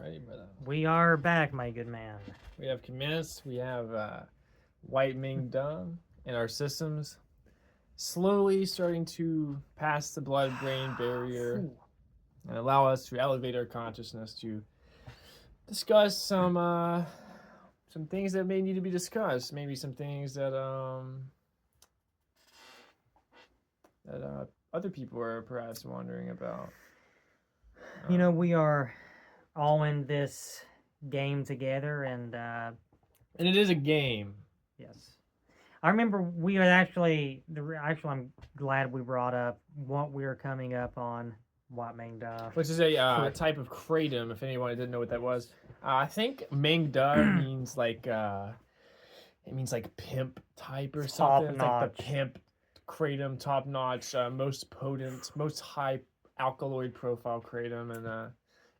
Alrighty, brother. We are back, my good man. We have commenced. We have White Ming Dong in our systems, slowly starting to pass the blood-brain barrier and allow us to elevate our consciousness to discuss some things that may need to be discussed. Maybe some things that other people are perhaps wondering about. You know, we are all in this game together, and it is a game. yes, I remember we had actually. I'm glad we brought up what we are coming up on. What Ming Da, which is a type of kratom. If anyone didn't know what that was, I think Ming Da means like it means like pimp type or something. It's like the pimp kratom, top notch, most potent, most high alkaloid profile kratom, and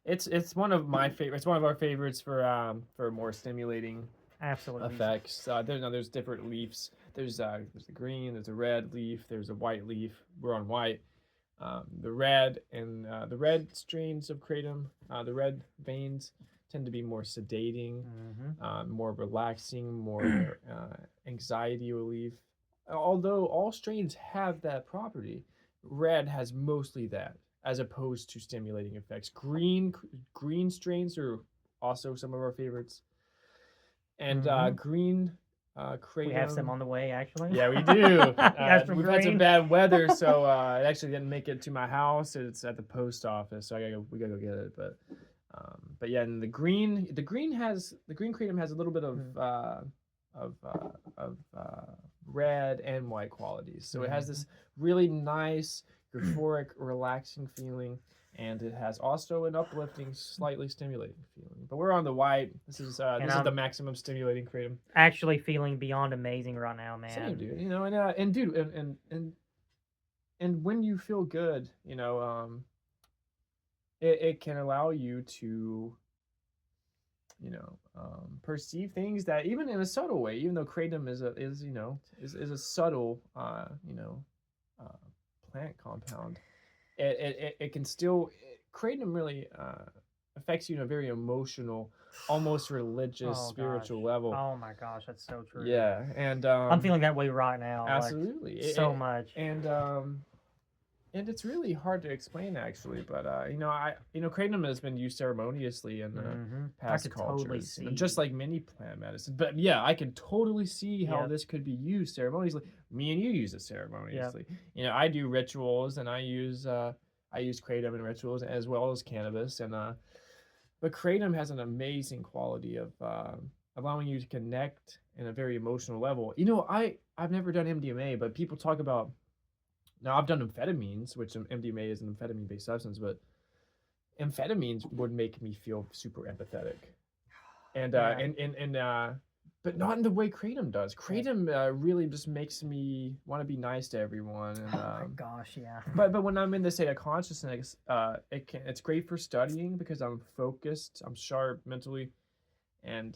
it's one of my favorites. It's one of our favorites for more stimulating effects. There's different leaves. There's the green, there's a red leaf, there's a white leaf. We're on white. The red and the red strains of kratom, the red veins tend to be more sedating, more relaxing, more anxiety relief. Although all strains have that property, red has mostly that, as opposed to stimulating effects. Green strains are also some of our favorites, and green. Kratom. We have some on the way, actually. Yeah, we do. We've had some bad weather, so it actually didn't make it to my house. It's at the post office, so we gotta go get it. But yeah, and the green kratom has a little bit of red and white qualities. So it has this really nice, euphoric, relaxing feeling. And it has also an uplifting, slightly stimulating feeling. But we're on the white. This is the maximum stimulating kratom. Actually feeling beyond amazing right now, man. Same, dude. You know, and dude, and when you feel good, you know, it can allow you to, you know, perceive things that even in a subtle way, even though kratom is a subtle, plant compound. It can still kratom really affects you in a very emotional, almost religious, spiritual level. Oh my gosh, that's so true. Yeah, and I'm feeling that way right now. Absolutely, like, so much. And it's really hard to explain actually, but kratom has been used ceremoniously in past cultures, totally see. Just like many plant medicine. But yeah, I can totally see how this could be used ceremoniously. Me and you use it ceremoniously. Yep. You know, I do rituals, and I use kratom in rituals as well as cannabis, and but kratom has an amazing quality of allowing you to connect in a very emotional level. You know, I've never done MDMA, but people talk about. Now, I've done amphetamines, which MDMA is an amphetamine-based substance, but amphetamines would make me feel super empathetic, but not in the way kratom does. Kratom really just makes me want to be nice to everyone. And, oh my gosh, yeah. But when I'm in the state of consciousness, it's great for studying because I'm focused, I'm sharp mentally, and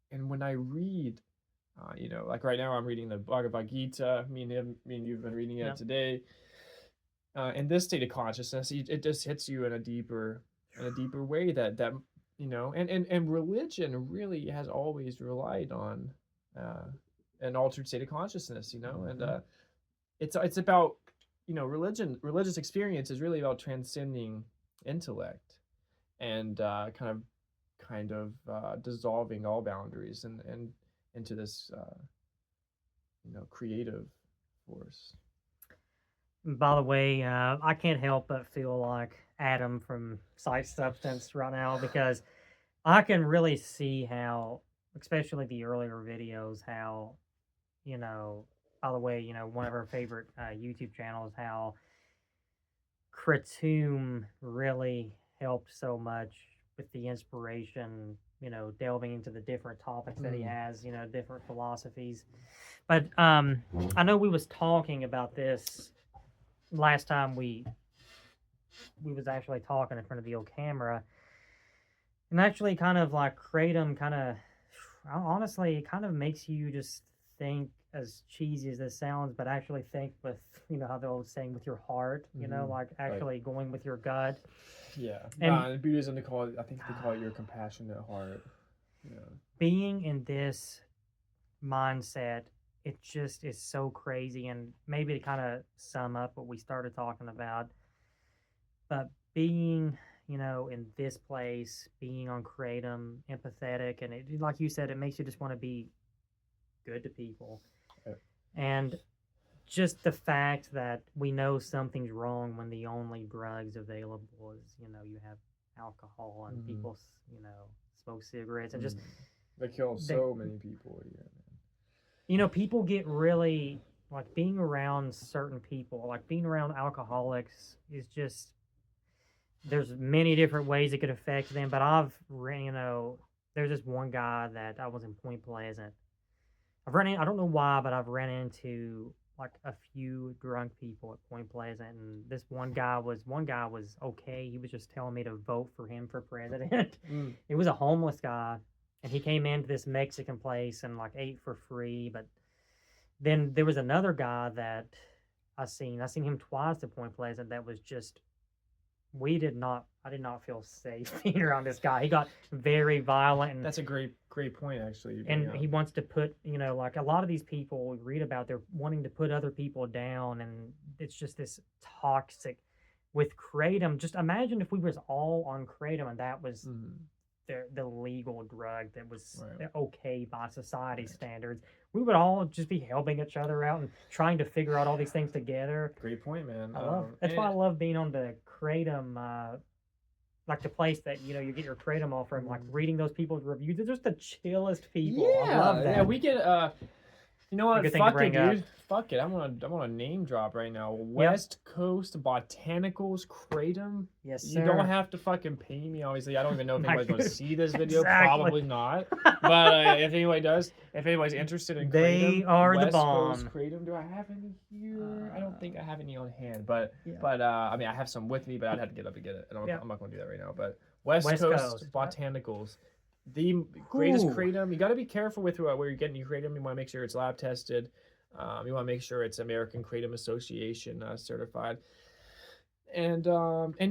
when I read. Like right now I'm reading the Bhagavad Gita. Me and you've been reading it today. In this state of consciousness, it just hits you in a deeper way that and religion really has always relied on an altered state of consciousness, and it's about religious experience is really about transcending intellect and kind of dissolving all boundaries and into this creative force. By the way, I can't help but feel like Adam from Sight Substance right now, because I can really see how, especially the earlier videos, how, by the way, one of our favorite YouTube channels, how Kratom really helped so much with the inspiration, delving into the different topics that he has, different philosophies. But I know we was talking about this last time we was actually talking in front of the old camera, and actually kind of like kratom honestly, it kind of makes you just think, as cheesy as this sounds, but actually think with, how the old saying, with your heart, like actually going with your gut. Yeah. And in Buddhism, I think they call it your compassionate heart. Yeah. Being in this mindset, it just is so crazy. And maybe to kind of sum up what we started talking about, but being, in this place, being on Kratom, empathetic, and it, like you said, it makes you just want to be good to people. Yep. And just the fact that we know something's wrong when the only drugs available is, you have alcohol and people, smoke cigarettes and just they kill so many people. Yeah, man. People get really like being around certain people, like being around alcoholics is just, there's many different ways it could affect them. But there's this one guy that I was in Point Pleasant. I don't know why, but I've run into like a few drunk people at Point Pleasant, and this one guy was okay. He was just telling me to vote for him for president. It was a homeless guy, and he came into this Mexican place and like ate for free. But then there was another guy that I seen him twice at Point Pleasant that was just, I did not feel safe being around this guy. He got very violent. And that's a great point, actually. And he wants to put, like a lot of these people we read about, they're wanting to put other people down, and it's just this toxic. With Kratom, just imagine if we was all on Kratom and that was the legal drug that was okay by society standards. We would all just be helping each other out and trying to figure out all these things together. Great point, man. That's why I love being on the Kratom, like the place that you get your Kratom off from. Like reading those people's reviews, they're just the chillest people. Yeah, I love that. Yeah, we get you know what? Fuck it, dude. Fuck it. I'm gonna name drop right now. West Coast Botanicals Kratom. Yes, sir. You don't have to fucking pay me. Obviously, I don't even know if anybody's gonna see this video. Exactly. Probably not. But if anybody does, if anybody's interested in Kratom, they are West the bomb. Coast Kratom. Do I have any here? I don't think I have any on hand. But I mean, I have some with me, but I'd have to get up to get it. And I'm not gonna do that right now. But West Coast Botanicals. The greatest Kratom. You got to be careful with where you're getting your Kratom. You want to make sure it's lab tested. You want to make sure it's American Kratom Association certified. And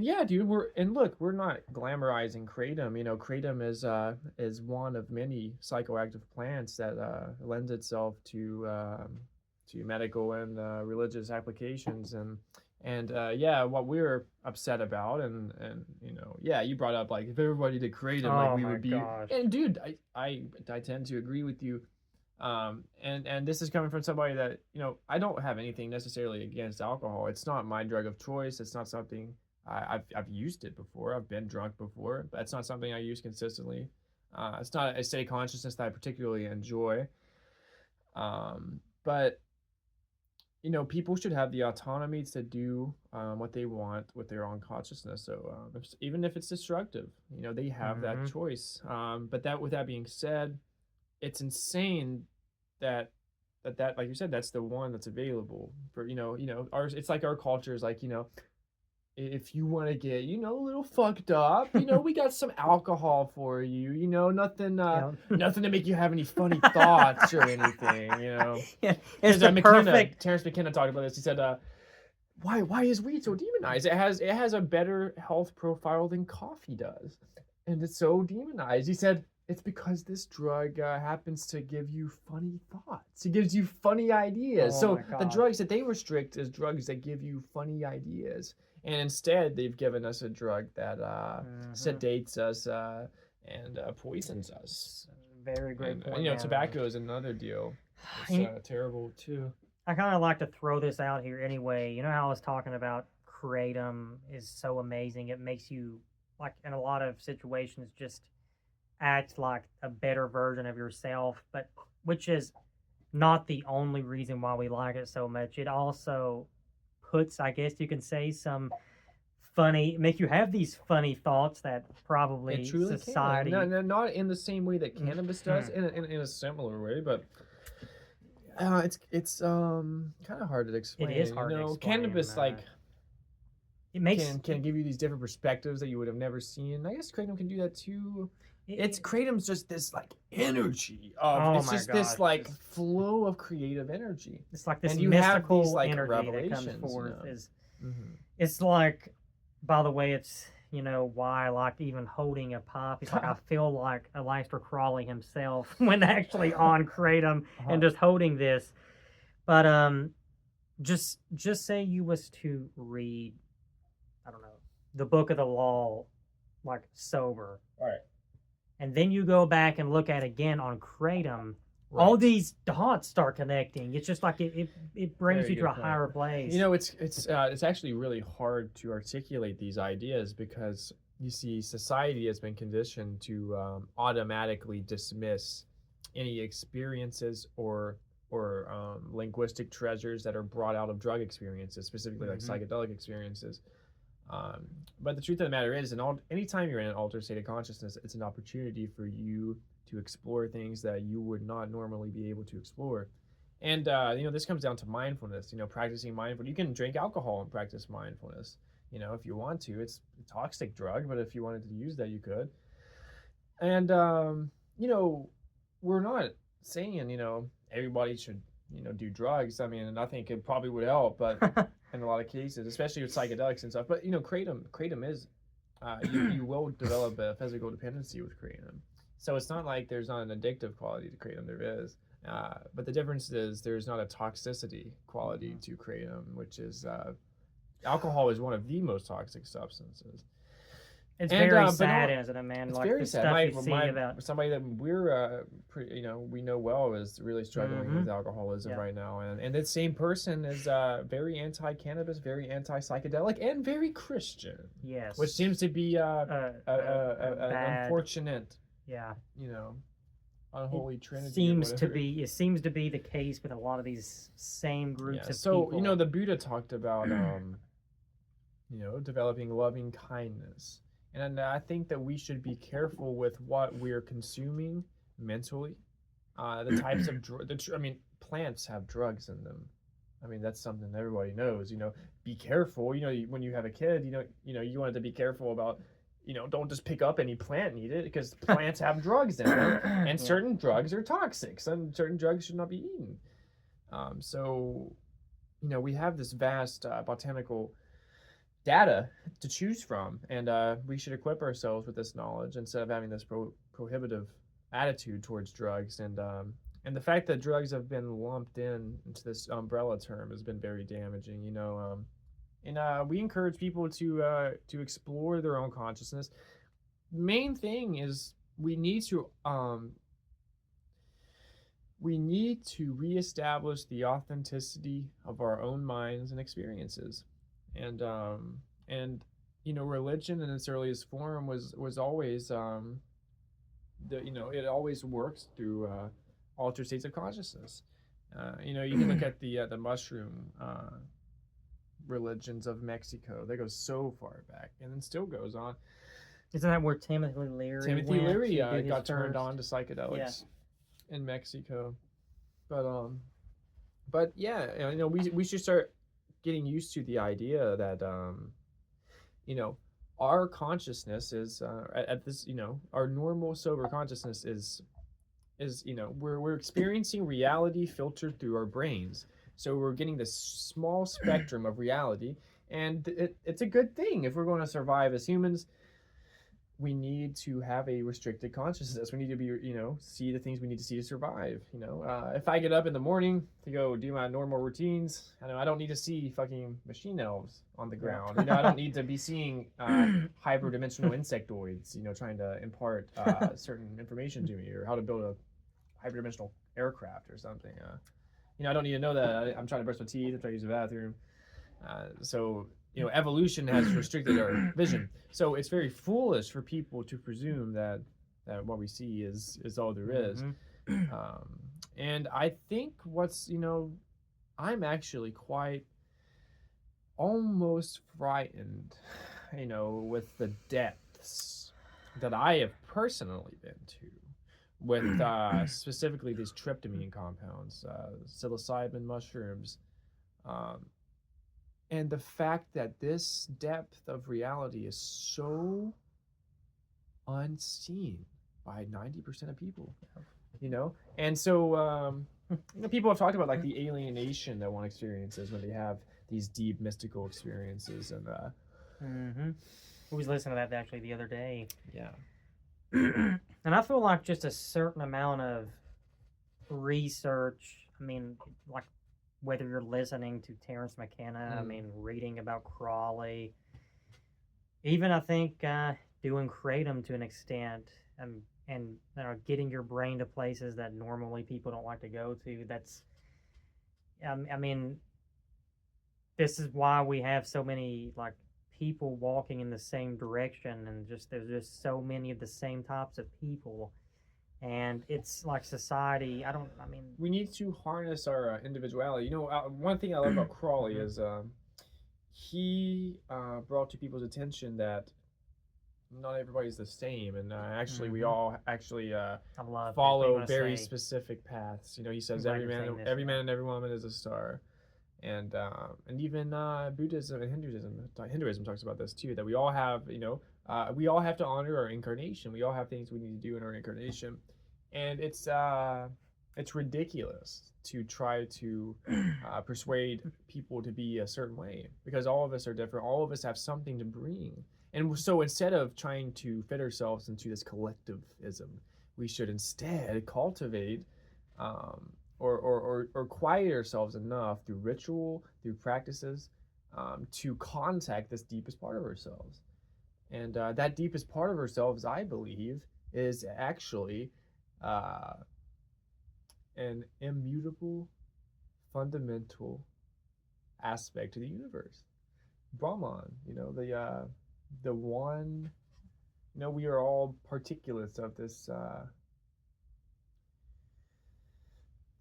yeah, dude, we're not glamorizing Kratom. Kratom is one of many psychoactive plants that lends itself to medical and religious applications. And yeah, what we're upset about, and you brought up like if everybody did Kratom, like we would be. Gosh. And dude, I tend to agree with you. And this is coming from somebody that I don't have anything necessarily against alcohol. It's not my drug of choice. It's not something I've used it before. I've been drunk before, but it's not something I use consistently. It's not a state of consciousness that I particularly enjoy. But people should have the autonomy to do what they want with their own consciousness. So even if it's destructive, they have that choice. But with that being said, it's insane that like you said, that's the one that's available for ours. It's like our culture is like if you want to get a little fucked up, we got some alcohol for you. Nothing nothing to make you have any funny thoughts or anything. Yeah, it's the perfect. Terrence McKenna talked about this. He said, why is weed so demonized? It has a better health profile than coffee does, and it's so demonized. He said, it's because this drug happens to give you funny thoughts. It gives you funny ideas. So the drugs that they restrict is drugs that give you funny ideas. And instead, they've given us a drug that sedates us and poisons us. Very great point. Tobacco is another deal. It's terrible, too. I kind of like to throw this out here anyway. You know how I was talking about Kratom is so amazing. It makes you, like, in a lot of situations, just act like a better version of yourself, but which is not the only reason why we like it so much. It also puts, I guess you can say, make you have these funny thoughts that probably society can. No, not in the same way that cannabis does, in a similar way, but it's kind of hard to explain. It is hard to explain. Cannabis it makes can give you these different perspectives that you would have never seen. I guess Kratom can do that too. it's kratom's just this like energy of Oh it's my just this gosh, like just- flow of creative energy. It's like this And you have mystical these like energy that comes revelations, forth. you know. Is Mhm. It's like, by the way, it's why I like even holding a pipe. It's like I feel like Aleister Crowley himself when actually on kratom Uh-huh. and just holding this. But just say you was to read, I don't know, the Book of the Law, like sober, Right. and then you go back and look at it again on kratom. All Right. these dots start connecting. It's just like it brings Very you to good a point. higher place. You know, it's actually really hard to articulate these ideas because you see, society has been conditioned to automatically dismiss any experiences or linguistic treasures that are brought out of drug experiences, specifically like psychedelic experiences. But the truth of the matter is, anytime you're in an altered state of consciousness, it's an opportunity for you to explore things that you would not normally be able to explore. And this comes down to mindfulness. Practicing mindfulness. You can drink alcohol and practice mindfulness. If you want to. It's a toxic drug, but if you wanted to use that, you could. And we're not saying everybody should do drugs. I mean, I think it probably would help, but in a lot of cases, especially with psychedelics and stuff. But kratom is you will develop a physical dependency with kratom. So it's not like there's not an addictive quality to kratom. There is. But the difference is there's not a toxicity quality to kratom, which is alcohol is one of the most toxic substances. It's very sad, isn't it, man? It's like very the sad. stuff you see about Somebody that we're we know well is really struggling with alcoholism right now, and that same person is very anti-cannabis, very anti-psychedelic, and very Christian. Yes, which seems to be an unfortunate, yeah, unholy trinity. It seems to be the case with a lot of these same groups of people. So the Buddha talked about developing loving kindness. And I think that we should be careful with what we're consuming mentally. The types of plants have drugs in them. I mean, that's something everybody knows. Be careful. When you have a kid, you wanted to be careful about. Don't just pick up any plant and eat it because plants have drugs in them, and certain drugs are toxic. Certain drugs should not be eaten. So, we have this vast botanical data to choose from, and we should equip ourselves with this knowledge instead of having this prohibitive attitude towards drugs. And the fact that drugs have been lumped into this umbrella term has been very damaging. And we encourage people to explore their own consciousness. Main thing is we need to reestablish the authenticity of our own minds and experiences. And religion in its earliest form was always it always works through altered states of consciousness. You can look at the mushroom religions of Mexico. They go so far back, and then still goes on. Isn't that where Timothy Leary got turned on to psychedelics in Mexico? But yeah, we should start getting used to the idea that our consciousness is at this our normal sober consciousness is we're experiencing reality filtered through our brains. So we're getting this small spectrum of reality, and it's a good thing. If we're going to survive as humans, we need to have a restricted consciousness. We need to be, see the things we need to see to survive. If I get up in the morning to go do my normal routines, I don't need to see fucking machine elves on the ground. I don't need to be seeing hyperdimensional insectoids, trying to impart certain information to me, or how to build a hyperdimensional aircraft or something. I don't need to know that I'm trying to brush my teeth, I'm trying to use the bathroom. So evolution has restricted our vision. So it's very foolish for people to presume that what we see is all there is. And I think I'm actually quite almost frightened, with the depths that I have personally been to, with specifically these tryptamine compounds, psilocybin mushrooms, and the fact that this depth of reality is so unseen. by 90% of people. And so people have talked about like the alienation that one experiences when they have these deep mystical experiences, and we was listening to that actually the other day. Yeah. And I feel like just a certain amount of research, I mean, like whether you're listening to Terence McKenna, I mean, reading about Crowley, even I think doing Kratom to an extent, and getting your brain to places that normally people don't like to go to. That's, I mean, this is why we have so many like people walking in the same direction, and there's just so many of the same types of people, and it's like society. We need to harness our individuality. One thing I love about Crowley is he brought to people's attention that not everybody's the same, and actually we all actually follow very specific paths. He says every man and every woman is a star, and even Buddhism and Hinduism talks about this too, that we all have we all have to honor our incarnation. We all have things we need to do in our incarnation, and it's ridiculous to try to persuade people to be a certain way, because all of us are different. All of us have something to bring. And so instead of trying to fit ourselves into this collectivism, we should instead cultivate or quiet ourselves enough through ritual, through practices, to contact this deepest part of ourselves. And that deepest part of ourselves, I believe, is actually an immutable, fundamental aspect to the universe. Brahman, the one, we are all particulates of this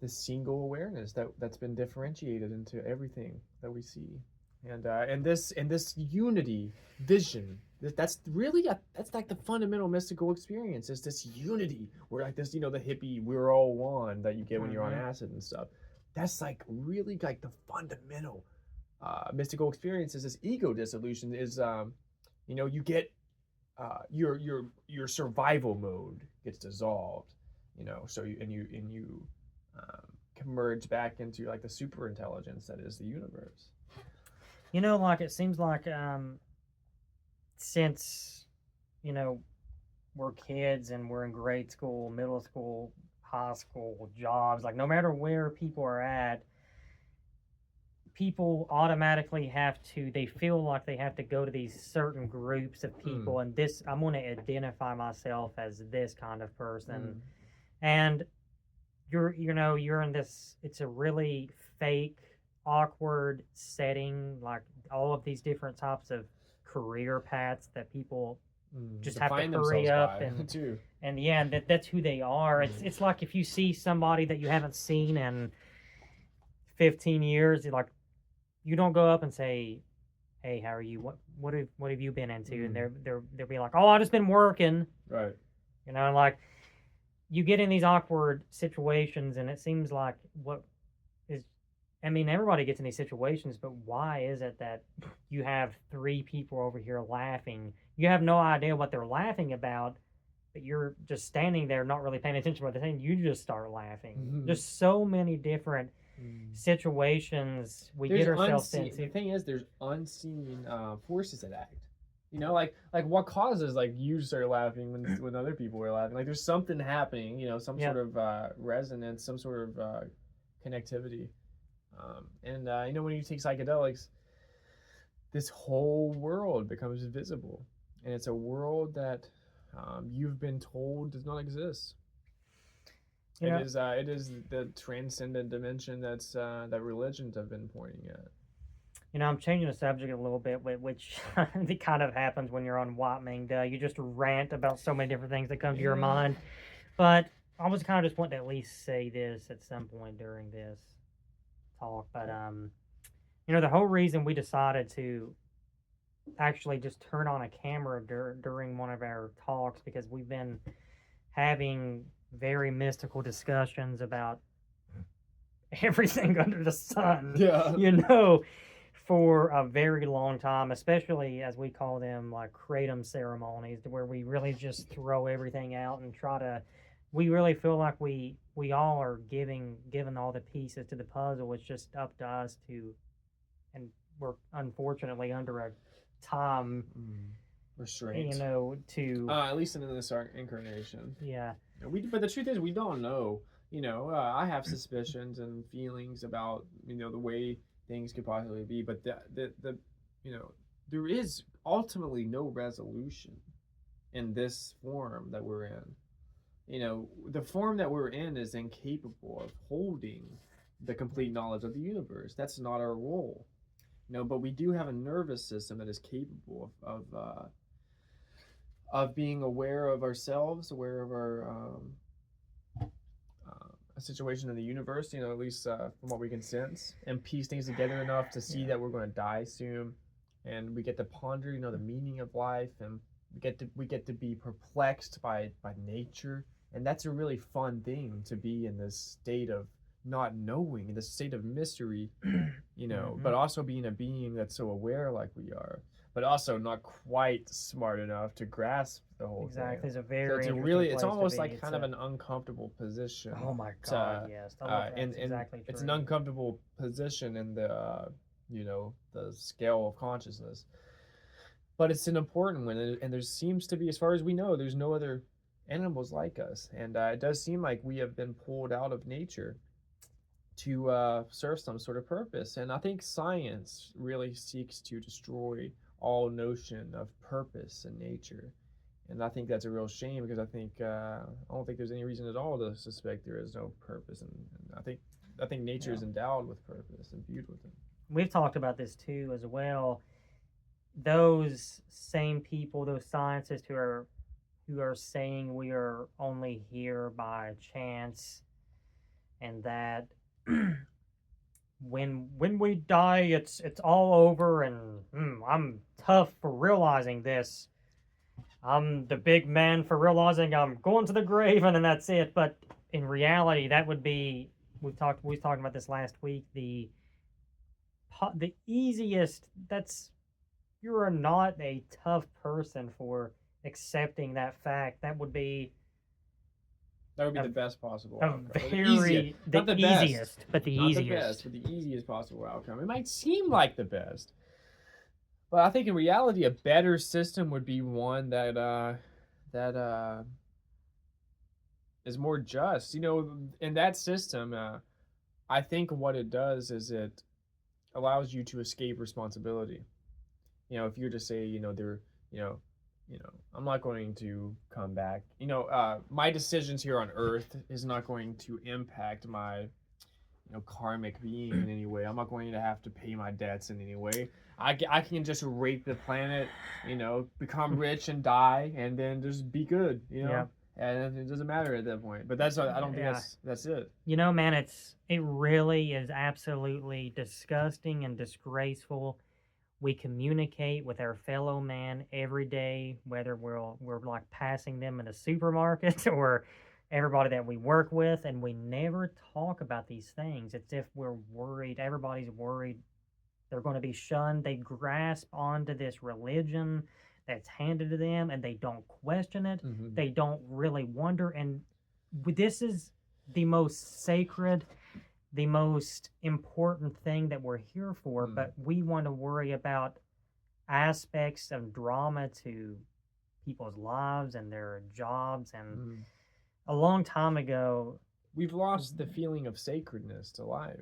this single awareness that's been differentiated into everything that we see, and this unity vision. That's really that's like the fundamental mystical experience. Is this unity? We're like this, the hippie "we're all one" that you get when you're on acid and stuff. That's like really like the fundamental mystical experience. Is this ego dissolution? Is you get your survival mode gets dissolved, so you can merge back into like the super intelligence that is the universe. Like it seems like since we're kids and we're in grade school, middle school, high school, jobs, like no matter where people are at, people automatically they feel like they have to go to these certain groups of people, and I'm going to identify myself as this kind of person. And you're in this, it's a really fake, awkward setting, like all of these different types of career paths that people just have to hurry up and that's who they are. It's like if you see somebody that you haven't seen in 15 years, like you don't go up and say, "Hey, how are you? What have you been into?" And they'll be like, "Oh, I've just been working." Right. Like you get in these awkward situations, and it seems like everybody gets in these situations, but why is it that you have three people over here laughing? You have no idea what they're laughing about, but you're just standing there not really paying attention to what they're saying. You just start laughing. There's so many different situations we get ourselves into. The thing is, there's unseen forces that act. Like what causes like you start laughing when other people are laughing? Like there's something happening. Some sort of resonance, some sort of connectivity. And when you take psychedelics, this whole world becomes visible, and it's a world that you've been told does not exist. It is the transcendent dimension that religions have been pointing at. I'm changing the subject a little bit, which it kind of happens when you're on White Ming Da. You just rant about so many different things that come to your mind. But I was kind of just wanting to at least say this at some point during this talk. But the whole reason we decided to actually just turn on a camera during one of our talks, because we've been having very mystical discussions about everything under the sun. for a very long time, especially as we call them like kratom ceremonies, where we really just throw everything out and try to. We really feel like we all are given all the pieces to the puzzle. It's just up to us to, and we're unfortunately under a time restraint. To at least in this incarnation. Yeah. But the truth is, we don't know. I have suspicions and feelings about the way things could possibly be, but the there is ultimately no resolution in this form that we're in. The form that we're in is incapable of holding the complete knowledge of the universe. That's not our role. But we do have a nervous system that is capable of being aware of ourselves, aware of our a situation in the universe, at least from what we can sense, and piece things together enough to see that we're going to die soon, and we get to ponder, the meaning of life, and we get to be perplexed by nature, and that's a really fun thing to be in this state of not knowing, in this state of mystery, but also being a being that's so aware like we are, but also not quite smart enough to grasp the whole thing. It's a very it's almost like kind of an uncomfortable position. Oh my God, yes. And exactly true. It's an uncomfortable position in the the scale of consciousness. But it's an important one, and there seems to be, as far as we know, there's no other animals like us, and it does seem like we have been pulled out of nature to serve some sort of purpose. And I think science really seeks to destroy all notion of purpose in nature, and I think that's a real shame, because I don't think there's any reason at all to suspect there is no purpose, and I think nature is endowed with purpose, imbued with it. We've talked about this too as well. Those same people, those scientists who are saying we are only here by chance, and that when we die, it's all over, and I'm tough for realizing this. I'm the big man for realizing I'm going to the grave, and then that's it. But in reality, that would be, we was talking about this last week. The easiest, you are not a tough person for accepting that fact. That would be the best possible outcome. The easiest, but the easiest. Not the best, but the easiest possible outcome. It might seem like the best, but I think in reality, a better system would be one that is more just. In that system, I think what it does is it allows you to escape responsibility. If you're to say, I'm not going to come back. My decisions here on Earth is not going to impact my, karmic being in any way. I'm not going to have to pay my debts in any way. I can just rape the planet, become rich and die, and then just be good, Yeah. And it doesn't matter at that point. But I don't think that's it. Man, it really is absolutely disgusting and disgraceful. We communicate with our fellow man every day, whether we're like passing them in a supermarket or everybody that we work with, and we never talk about these things. It's if we're worried. Everybody's worried they're going to be shunned. They grasp onto this religion that's handed to them, and they don't question it. Mm-hmm. They don't really wonder. And this is the most sacred, the most important thing that we're here for, but we want to worry about aspects of drama to people's lives and their jobs. And a long time ago, we've lost the feeling of sacredness to life.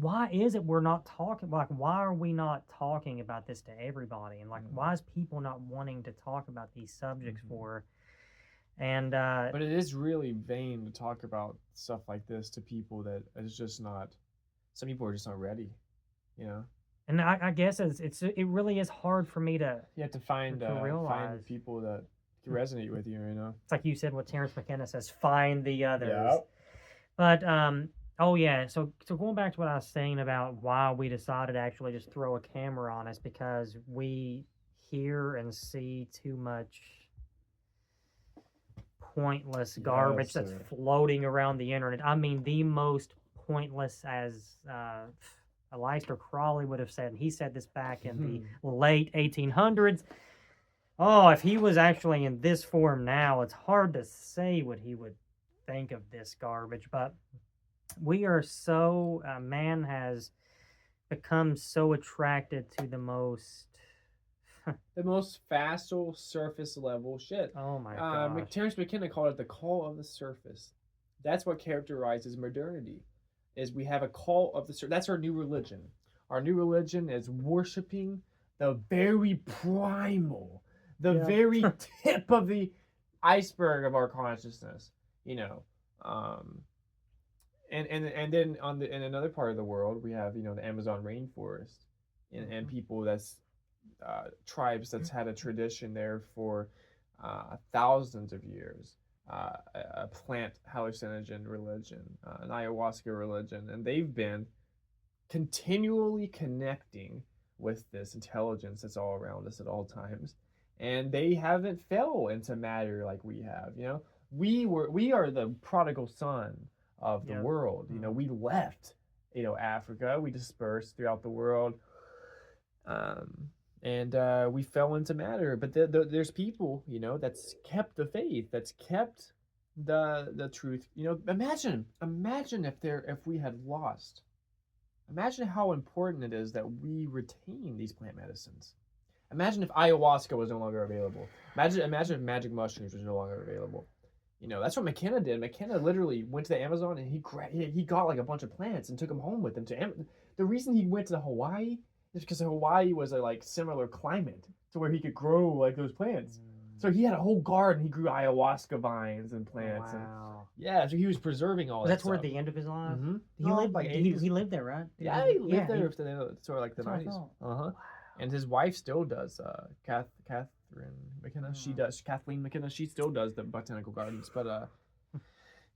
Why is it we're not talking, like, why are we not talking about this to everybody? And why is people not wanting to talk about these subjects for? And but it is really vain to talk about stuff like this to people that is just not. Some people are just not ready, And I guess it really is hard for me to. You have to find people that resonate with you. It's like you said, what Terence McKenna says: find the others. Yep. But so going back to what I was saying about why we decided to actually just throw a camera on us, because we hear and see too much pointless garbage that's floating around the internet. I mean, the most pointless, as a Aleister Crowley would have said, and he said this back in the late 1800s. Oh, if he was actually in this form now, it's hard to say what he would think of this garbage. But we are so, man has become so attracted to the most facile surface level shit. Oh my god. Terence McKenna called it the call of the surface. That's what characterizes modernity. Is we have a call of the surface. That's our new religion. Our new religion is worshiping the very primal, the very tip of the iceberg of our consciousness. And then in another part of the world we have the Amazon rainforest and people that's tribes that's had a tradition there for thousands of years, a plant hallucinogen religion, an ayahuasca religion, and they've been continually connecting with this intelligence that's all around us at all times, and they haven't fell into matter like we have. We are the prodigal son of the world. We left Africa, we dispersed throughout the world, and we fell into matter. But there's people that's kept the faith, that's kept the truth. Imagine if we had lost. Imagine how important it is that we retain these plant medicines. Imagine if ayahuasca was no longer available. Imagine if magic mushrooms was no longer available. That's what McKenna did. McKenna literally went to the Amazon and he got like a bunch of plants and took them home with him to the reason he went to Hawaii is because Hawaii was a like similar climate to where he could grow like those plants. So he had a whole garden. He grew ayahuasca vines and plants. Wow. And, so he was preserving all that that's stuff. toward the end of his life? Mm-hmm. He lived like 80s. He lived there, right? Yeah, he lived there after sort of like the 90s. Wow. And his wife still does. Catherine McKenna. She does. Kathleen McKenna. She still does the botanical gardens. But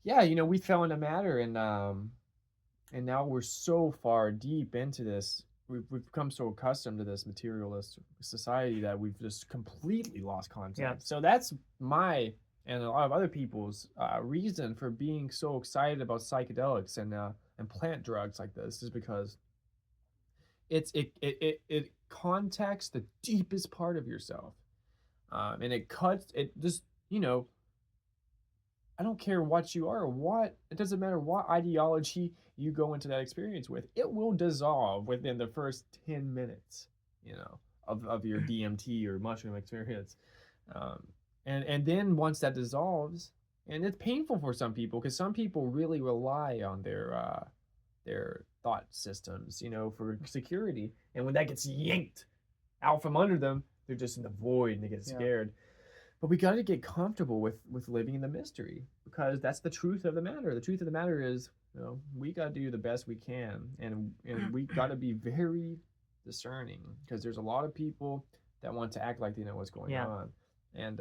we fell into matter, and now we're so far deep into this. We've become so accustomed to this materialist society that we've just completely lost contact. Yeah. So that's my and a lot of other people's reason for being so excited about psychedelics and plant drugs like this is because it contacts the deepest part of yourself, and it just I don't care what you are or it doesn't matter what ideology you go into that experience with, it will dissolve within the first 10 minutes, of your DMT or mushroom experience. And then once that dissolves, and it's painful for some people because some people really rely on their thought systems, for security. And when that gets yanked out from under them, they're just in the void and they get scared. But we got to get comfortable with living in the mystery because that's the truth of the matter. The truth of the matter is, we got to do the best we can, and we got to be very discerning because there's a lot of people that want to act like they know what's going on, and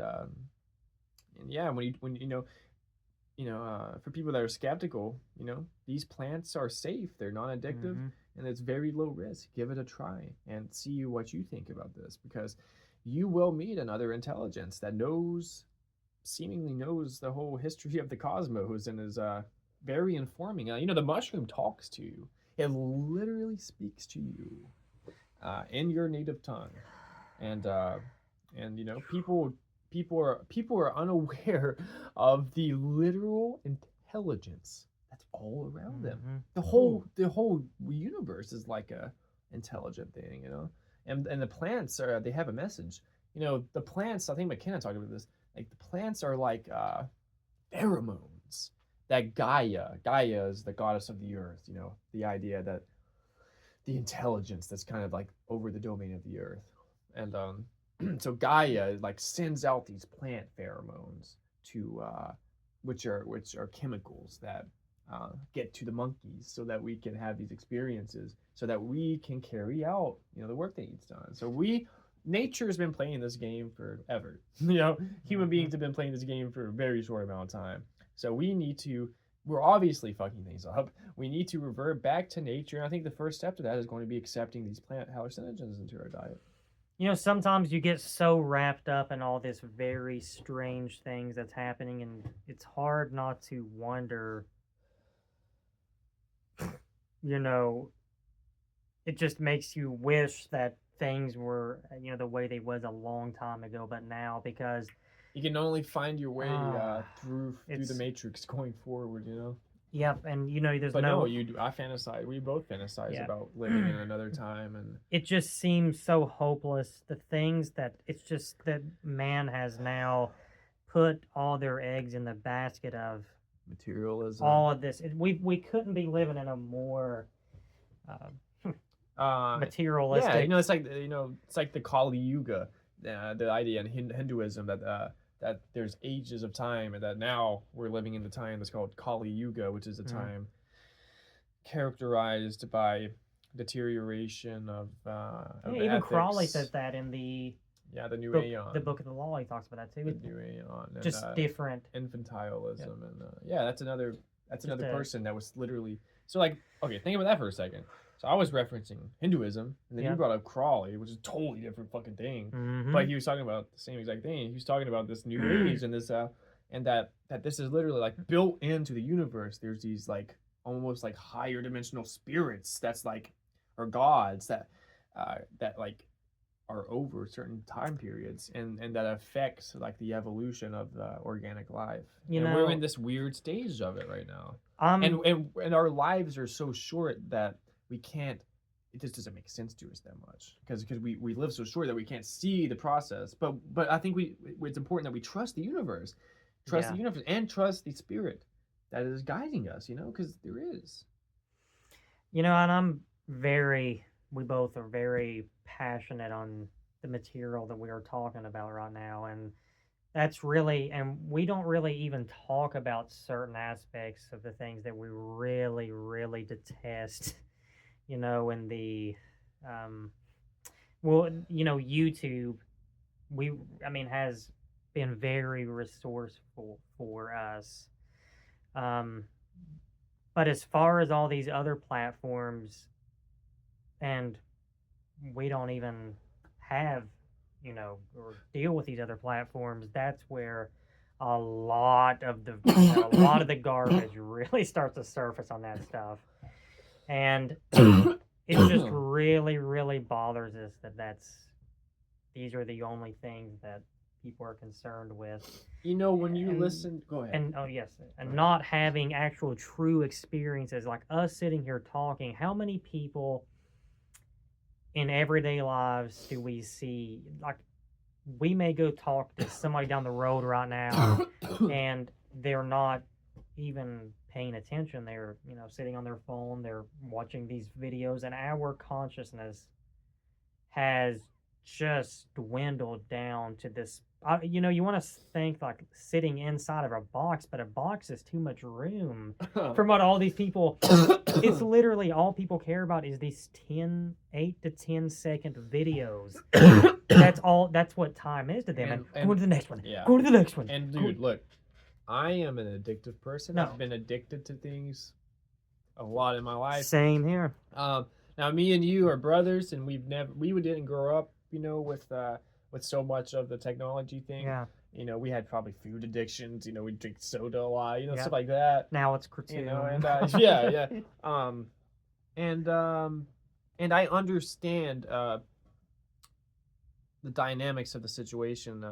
for people that are skeptical, these plants are safe, they're non-addictive, and it's very low risk. Give it a try and see what you think about this because you will meet another intelligence that seemingly knows the whole history of the cosmos and is very informing. The mushroom talks to you. It literally speaks to you in your native tongue, and people are unaware of the literal intelligence that's all around them. The whole universe is like a intelligent thing, and the plants they have a message. The plants, I think McKenna talked about this, like the plants are like pheromones that Gaia is the goddess of the earth, the idea that the intelligence that's kind of like over the domain of the earth. And so Gaia like sends out these plant pheromones to which are chemicals that get to the monkeys so that we can have these experiences so that we can carry out the work that needs done. So nature's been playing this game forever. Human beings have been playing this game for a very short amount of time. So we're obviously fucking things up. We need to revert back to nature. And I think the first step to that is going to be accepting these plant hallucinogens into our diet. Sometimes you get so wrapped up in all this very strange things that's happening, and it's hard not to wonder, it just makes you wish that things were, the way they was a long time ago, but now because you can only find your way through the it's matrix going forward, you know. Yep, and there's But no. no, you do. I fantasize. We both fantasize Yeah. about living in another time, and It just seems so hopeless. The things that it's just that man has now put all their eggs in the basket of materialism. all of this. We couldn't be living in a more materialistic. Yeah, it's like the Kali Yuga, the idea in Hinduism that there's ages of time, and that now we're living in the time that's called Kali Yuga, which is a time characterized by deterioration of even ethics. Crowley says that in the new Aeon, the Book of the Law. He talks about that too. The new Aeon, and, just different infantilism, and that's another person that was literally think about that for a second. So I was referencing Hinduism, and then you brought up Crowley, which is a totally different fucking thing. Mm-hmm. But he was talking about the same exact thing. He was talking about this new age and this and that this is literally like built into the universe. There's these like almost like higher dimensional spirits that's like, or gods that like are over certain time periods and that affects like the evolution of the organic life. We're in this weird stage of it right now. And our lives are so short that we can't, it just doesn't make sense to us that much because we live so short that we can't see the process. But I think it's important that we trust the universe, and trust the spirit that is guiding us, because there is. And we both are very passionate on the material that we are talking about right now. And that's really, and we don't really even talk about certain aspects of the things that we really, really detest. In the YouTube has been very resourceful for us, but as far as all these other platforms, and we don't even have or deal with these other platforms, that's where a lot of the garbage really starts to surface on that stuff. And it just really, really bothers us that these are the only things that people are concerned with. When you listen, go ahead. And not having actual true experiences like us sitting here talking. How many people in everyday lives do we see? Like, we may go talk to somebody down the road right now, and they're not even paying attention. They're sitting on their phone, they're watching these videos, and our consciousness has just dwindled down to this. You want to think like sitting inside of a box, but a box is too much room from what all these people. It's literally all people care about is these 8 to 10 second videos. That's what time is to them. And go to the next one. Yeah. Go to the next one. And dude, look, I am an addictive person. No. I've been addicted to things a lot in my life. Same here. Now me and you are brothers, and we didn't grow up, with so much of the technology thing. Yeah. We had probably food addictions. We drink soda a lot. Stuff like that. Now it's cartoon. And yeah. And I understand the dynamics of the situation.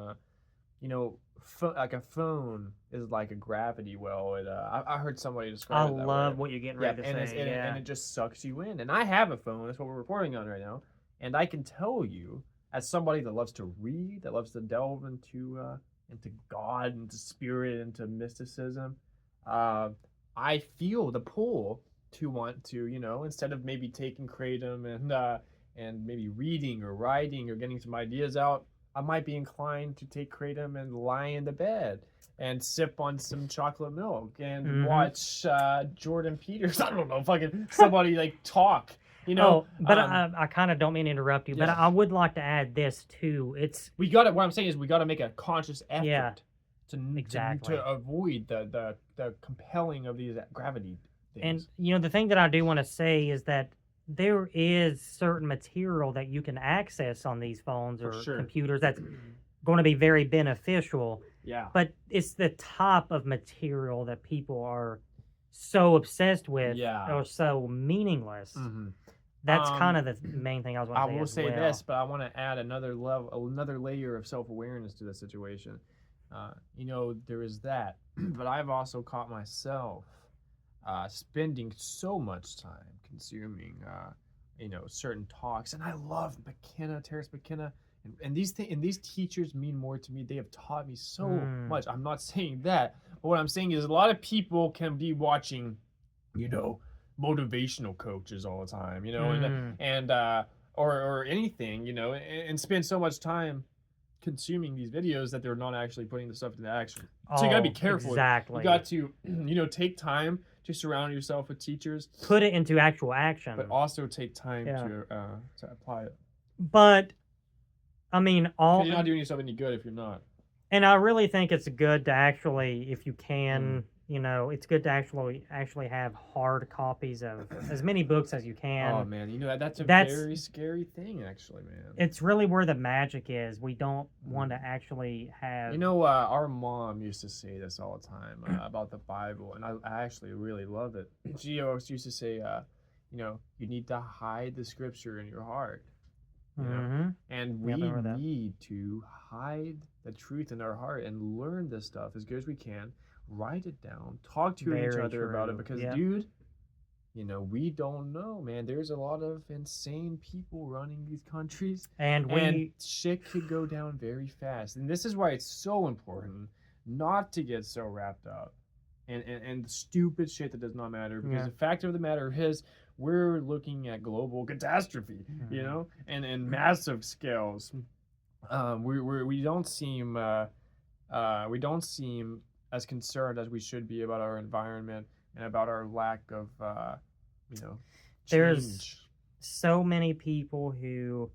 Like a phone is like a gravity well. I heard somebody describe it that love way. What you're getting ready to say. And it just sucks you in. And I have a phone. That's what we're recording on right now. And I can tell you, as somebody that loves to read, that loves to delve into God, into spirit, into mysticism, I feel the pull to want to, instead of maybe taking kratom and maybe reading or writing or getting some ideas out, I might be inclined to take kratom and lie in the bed and sip on some chocolate milk and watch Jordan Peters. I don't know, fucking somebody like talk. But I kind of don't mean to interrupt you, but I would like to add this too. What I'm saying is we got to make a conscious effort to avoid the compelling of these gravity things. And the thing that I do want to say is that there is certain material that you can access on these phones or computers that's going to be very beneficial. Yeah. But it's the type of material that people are so obsessed with or so meaningless That's kind of the main thing I was going to say. I will say this, but I want to add another layer of self-awareness to the situation. There is that, but I've also caught myself spending so much time consuming, certain talks, and I love Terence McKenna, and these teachers mean more to me. They have taught me so much. I'm not saying that, but what I'm saying is a lot of people can be watching, motivational coaches all the time, or anything, and spend so much time consuming these videos that they're not actually putting the stuff into action. So you gotta be careful. Exactly. You got to, take time to surround yourself with teachers. Put it into actual action. But also take time to apply it. But, I mean, you're not doing yourself any good if you're not. And I really think it's good to actually, if you can, it's good to actually have hard copies of as many books as you can. Oh man, that's a very scary thing, actually, man. It's really where the magic is. We don't want to actually have. Our mom used to say this all the time about the Bible, and I actually really love it. She always used to say, you need to hide the scripture in your heart. And we need to hide the truth in our heart and learn this stuff as good as we can. Write it down. Talk to each other about it because, dude, we don't know, man. There's a lot of insane people running these countries, and shit could go down very fast. And this is why it's so important not to get so wrapped up and stupid shit that does not matter. Because the fact of the matter is, we're looking at global catastrophe, and massive scales. We don't seem as concerned as we should be about our environment and about our lack of, change. There's so many people who,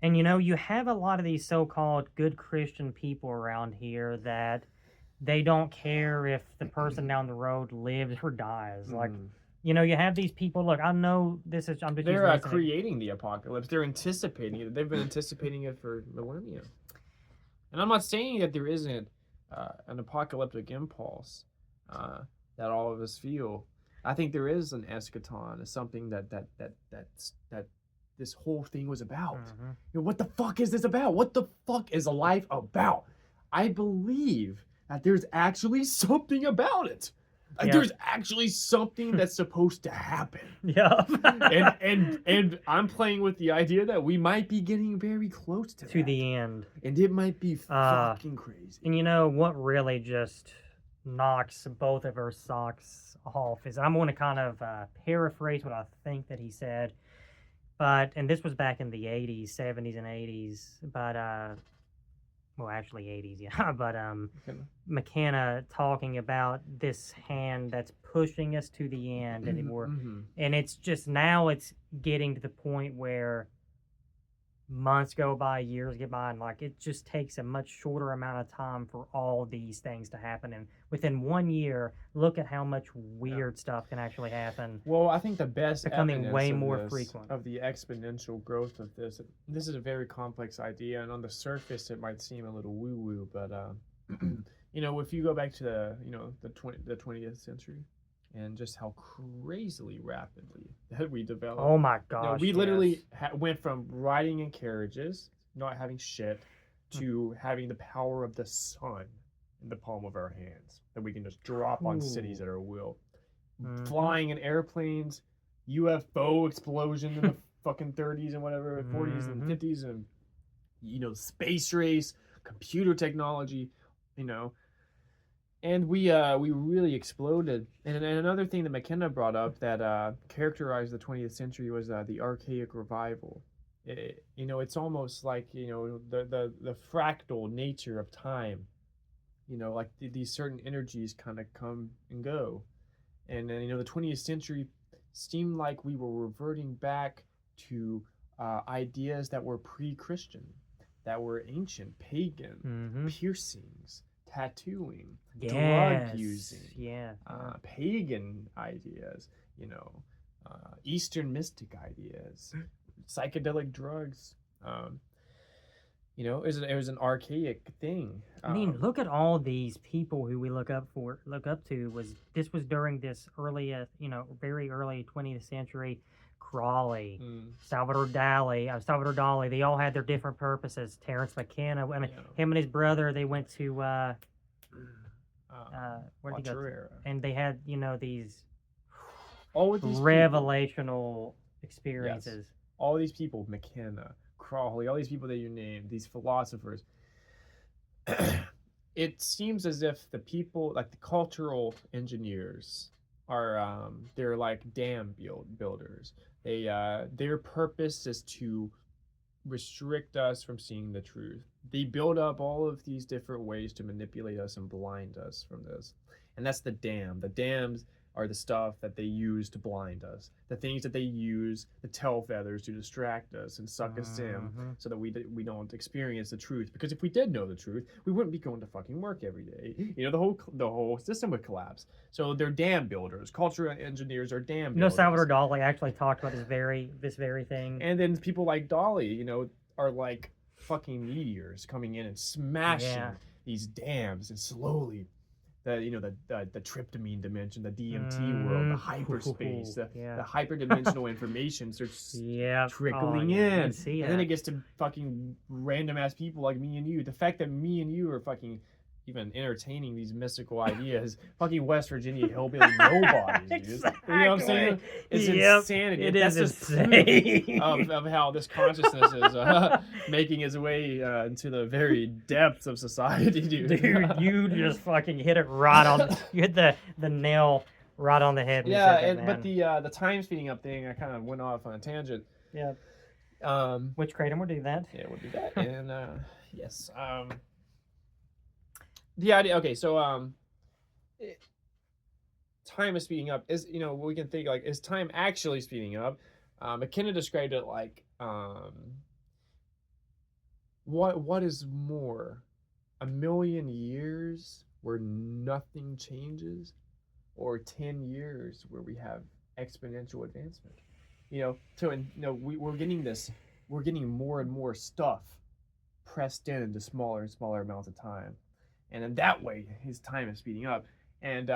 and you have a lot of these so-called good Christian people around here that they don't care if the person down the road lives or dies. Like, you have these people. Look, I know this is. They're creating the apocalypse. They're anticipating it. They've been anticipating it for millennia. And I'm not saying that there isn't an apocalyptic impulse that all of us feel. I think there is an eschaton, something that this whole thing was about. What the fuck is this about? What the fuck is life about? I believe that there's actually something about it. There's actually something that's supposed to happen. Yeah. and I'm playing with the idea that we might be getting very close to the end. And it might be fucking crazy. And what really just knocks both of our socks off is, I'm going to kind of paraphrase what I think that he said. And this was back in the 80s, 70s, and 80s. Well, actually 80s, yeah. But McKenna talking about this hand that's pushing us to the end anymore. And it's just, now it's getting to the point where months go by, years get by, and it just takes a much shorter amount of time for all these things to happen. And within 1 year, look at how much weird stuff can actually happen. Well, I think the best becoming way more frequent of the exponential growth of this is a very complex idea, and on the surface it might seem a little woo-woo, but if you go back to the 20th century and just how crazily rapidly that we developed. Oh my gosh. We literally went from riding in carriages, not having shit, to having the power of the sun in the palm of our hands that we can just drop on cities at our will. Flying in airplanes, UFO explosion in the fucking 30s and whatever, 40s and 50s, and space race, computer technology, and we really exploded. And another thing that McKenna brought up that characterized the 20th century was the archaic revival. It's almost like the fractal nature of time. Like these certain energies kind of come and go, and then the 20th century seemed like we were reverting back to ideas that were pre-Christian, that were ancient, pagan, piercings, tattooing, drug using, pagan ideas, Eastern mystic ideas, psychedelic drugs. It was an archaic thing. I mean, look at all these people who we look up to. This was during this early, very early 20th century. Crawley, Salvador Dali. They all had their different purposes. Terence McKenna. I mean, him and his brother. They went to where did he go? And they had these revelational experiences. Yes. All these people, McKenna, Crawley, all these people that you named, these philosophers. It seems as if the people, like the cultural engineers, are they're like dam builders. They their purpose is to restrict us from seeing the truth. They build up all of these different ways to manipulate us and blind us from this. And that's the dam. The dams are the stuff that they use to blind us. The things that they use, the tail feathers, to distract us and suck us in so that we don't experience the truth. Because if we did know the truth, we wouldn't be going to fucking work every day. You know, the whole system would collapse. So they're dam builders. Cultural engineers are dam builders. Salvador Dali actually talked about this very thing. And then people like Dali, are like fucking meteors coming in and smashing these dams and slowly the tryptamine dimension, the DMT world, the hyperspace, the hyperdimensional information starts trickling in. And then it gets to fucking random ass people like me and you. The fact that me and you are fucking even entertaining these mystical ideas, fucking West Virginia hillbilly nobodies, dude. Exactly. You know what I'm saying? It's insanity. That's insane. Of how this consciousness is making its way into the very depths of society, dude. Dude, you just fucking hit it right on. You hit the nail right on the head. But the time speeding up thing, I kind of went off on a tangent. Yeah. Which Kratom will do that? Yeah, we'll do that. And yes. The idea. Okay, so time is speeding up. Is we can think like, is time actually speeding up? McKenna described it like what is more, 1,000,000 years where nothing changes, or 10 years where we have exponential advancement? We're getting more and more stuff pressed into smaller and smaller amounts of time. And in that way, his time is speeding up. And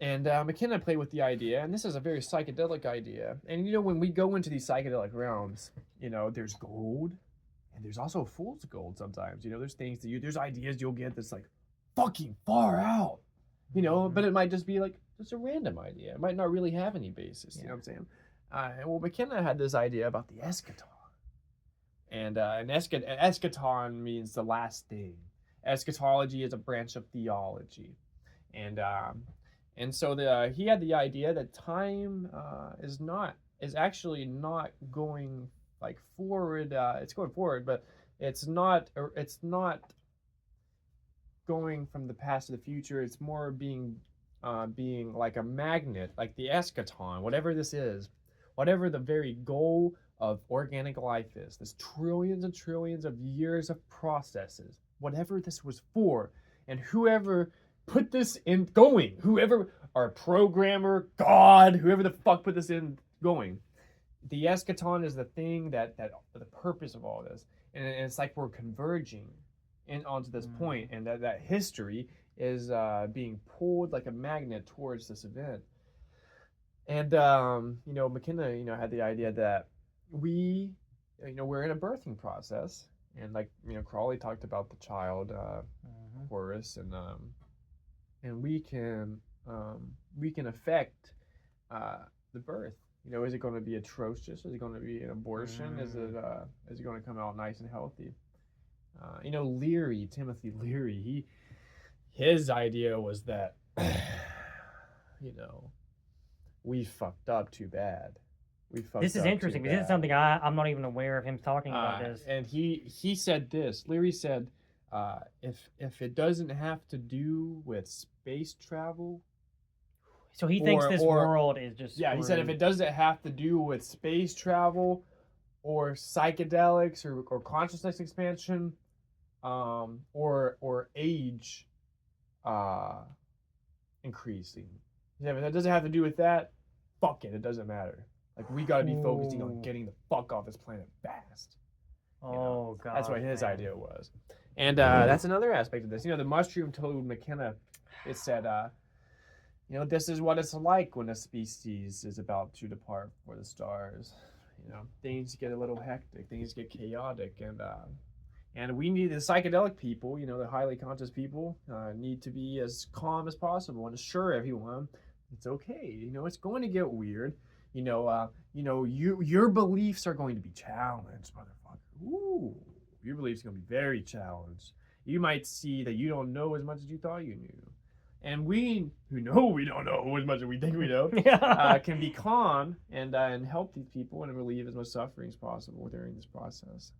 McKenna played with the idea, and this is a very psychedelic idea. And when we go into these psychedelic realms, there's gold, and there's also fool's gold sometimes. There's things there's ideas you'll get that's like fucking far out, but it might just be like just a random idea. It might not really have any basis. You know what I'm saying? Well, McKenna had this idea about the eschaton, and an eschaton means the last thing. Eschatology is a branch of theology, and so he had the idea that time is actually not going like forward. It's going forward, but it's not going from the past to the future. It's more being like a magnet, like the eschaton, whatever this is, whatever the very goal of organic life is. There's trillions and trillions of years of processes. Whatever this was for, and whoever put this in going, whoever, our programmer, God, whoever the fuck put this in going, the eschaton is the thing that the purpose of all this, and it's like we're converging onto this point, and that history is being pulled like a magnet towards this event. And McKenna had the idea that we're in a birthing process. And like Crawley talked about the child, Horus, and we can affect the birth. Is it going to be atrocious? Is it going to be an abortion? Is it going to come out nice and healthy? Timothy Leary, his idea was that we fucked up too bad. This is interesting because this is something I'm not even aware of him talking about this. And he said this. Leary said, if it doesn't have to do with space travel. So he thinks this world is just. Yeah, he said if it doesn't have to do with space travel, or psychedelics, or consciousness expansion, or age, increasing. Yeah, if it doesn't have to do with that, fuck it. It doesn't matter. Like, we gotta be focusing on getting the fuck off this planet fast. God. That's what his idea was. And that's another aspect of this. The mushroom told McKenna, it said, you know, this is what it's like when a species is about to depart for the stars. You know, things get a little hectic, things get chaotic, and we need the psychedelic people, you know, the highly conscious people, need to be as calm as possible and assure everyone it's okay. You know, it's going to get weird. Your beliefs are going to be challenged, motherfucker. Ooh, your beliefs are going to be very challenged. You might see that you don't know as much as you thought you knew. And we, who know we don't know as much as we think we know, can be calm and help these people and relieve as much suffering as possible during this process.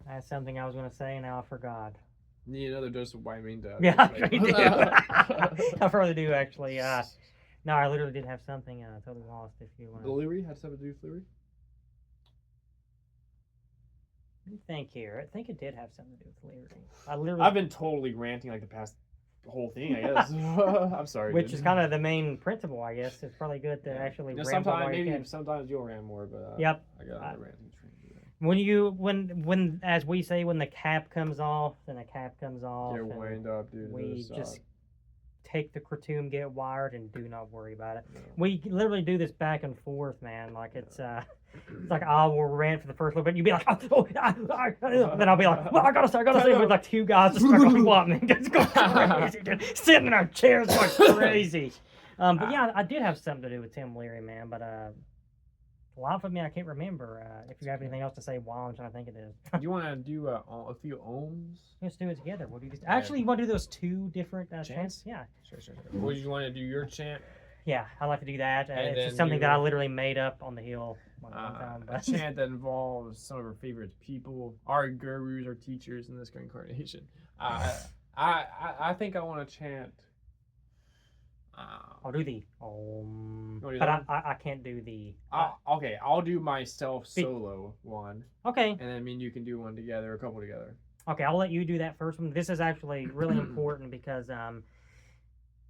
That's something I was going to say, and now I forgot. Need another dose of Wyoming Dad. Yeah, I do. I probably do, actually. No, I literally did have something totally lost. If you want to. Leary had something to do with Leary? Let me think here. I think it did have something to do with Leary. I've been totally ranting like the past whole thing, I guess. I'm sorry. Which is kind of the main principle, I guess. It's probably good to actually rant. Sometimes you'll rant more, but yep. I got on the ranting train today. When as we say, when the cap comes off, then the cap comes off. You're wind up, dude. We just take the Kratom, get wired, and do not worry about it. No. We literally do this back and forth, man. Like it's like I will rant for the first little bit, and you'd be like, then I'll be like, well, I gotta say, with like two guys just like me, just going crazy, sitting in our chairs going crazy. But yeah, I did have something to do with Tim Leary, man. But a lot of me I can't remember. If you have anything else to say while I'm trying to think of this. Do you want to do a few ohms? Let's do it together. We'll do this. Actually, you want to do those two different chants? Yeah. Sure. Would you want to do your chant? Yeah, I like to do that. It's something that I literally made up on the hill one time. A chant that involves some of our favorite people, our gurus, our teachers in this incarnation. I think I want to chant. I'll do the but I can't do the. Okay, I'll do myself solo one. Okay. And then I mean you can do one together, a couple together. Okay, I'll let you do that first one. This is actually really important because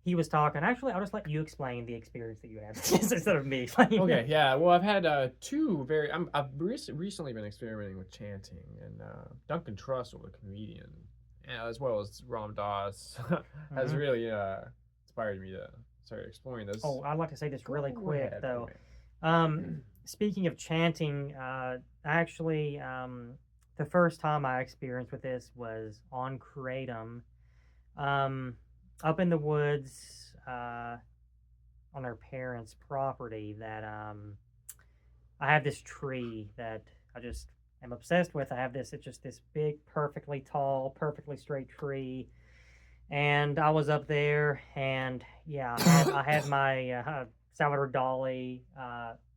he was talking. Actually, I'll just let you explain the experience that you had instead of me explaining. Okay, yeah. Well, I've had two very. I've recently been experimenting with chanting, and Duncan Trussell, the comedian, as well as Ram Dass, has really inspired me to start exploring this. Oh, I'd like to say this really quick though. Speaking of chanting, actually, the first time I experienced with this was on Kratom. Up in the woods on our parents' property that I have this tree that I just am obsessed with. I have this, it's just this big, perfectly tall, perfectly straight tree. And I was up there and yeah, I had my Salvador Dali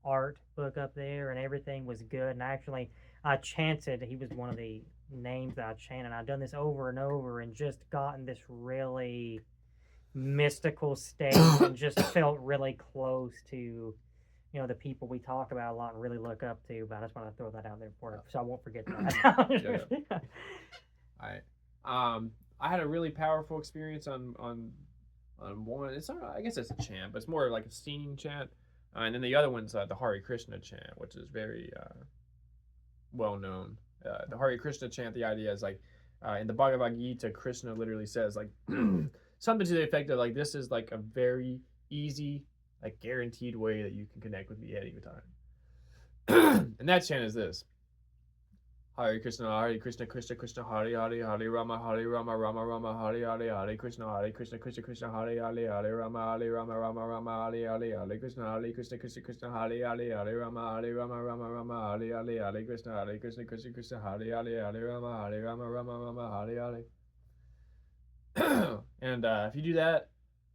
art book up there and everything was good. And actually I chanted, he was one of the names that I chanted. I've done this over and over and just gotten this really mystical state and just felt really close to the people we talk about a lot and really look up to. But I just want to throw that out there for it so I won't forget that. I had a really powerful experience on one. It's not, I guess it's a chant, but it's more like a singing chant. And then the other one's the Hare Krishna chant, which is very well known. The Hare Krishna chant, the idea is like in the Bhagavad Gita, Krishna literally says like something to the effect of like, this is like a very easy, like guaranteed way that you can connect with me at any time. And that chant is this: Hare Krishna, Krishna Krishna, Hare Hare, Hare Rama, Rama Rama, Hare Hare, Krishna Krishna, Hare Hare, Rama Rama, Hare Krishna Krishna, Hare Hare, Rama Rama, Hare Krishna Krishna, Hare Hare, Rama, Hare Hare. And if you do that